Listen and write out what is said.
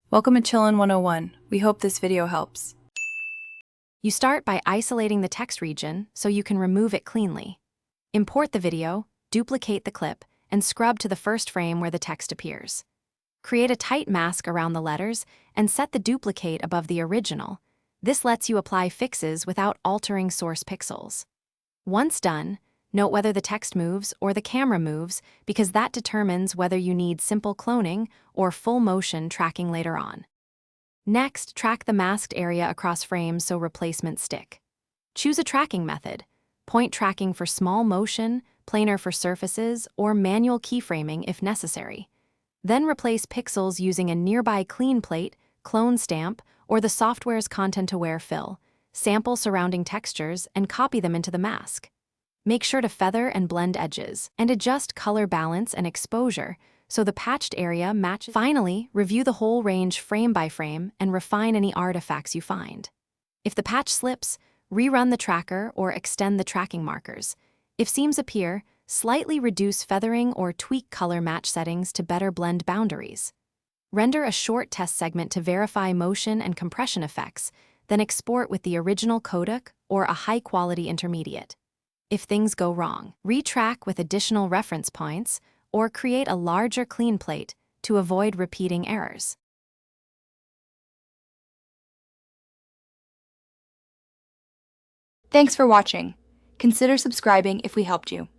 Welcome to Chillin' 101. We hope this video helps. You start by isolating the text region so you can remove it cleanly. Import the video, duplicate the clip, and scrub to the first frame where the text appears. Create a tight mask around the letters and set the duplicate above the original. This lets you apply fixes without altering source pixels. Once done, note whether the text moves or the camera moves because that determines whether you need simple cloning or full motion tracking later on. Next, track the masked area across frames so replacements stick. Choose a tracking method: point tracking for small motion, planar for surfaces, or manual keyframing if necessary. Then replace pixels using a nearby clean plate, clone stamp, or the software's content-aware fill. Sample surrounding textures and copy them into the mask. Make sure to feather and blend edges, and adjust color balance and exposure so the patched area matches. Finally, review the whole range frame by frame and refine any artifacts you find. If the patch slips, rerun the tracker or extend the tracking markers. If seams appear, slightly reduce feathering or tweak color match settings to better blend boundaries. Render a short test segment to verify motion and compression effects, then export with the original codec or a high-quality intermediate. If things go wrong, retrack with additional reference points or create a larger clean plate to avoid repeating errors. Thanks for watching. Consider subscribing if we helped you.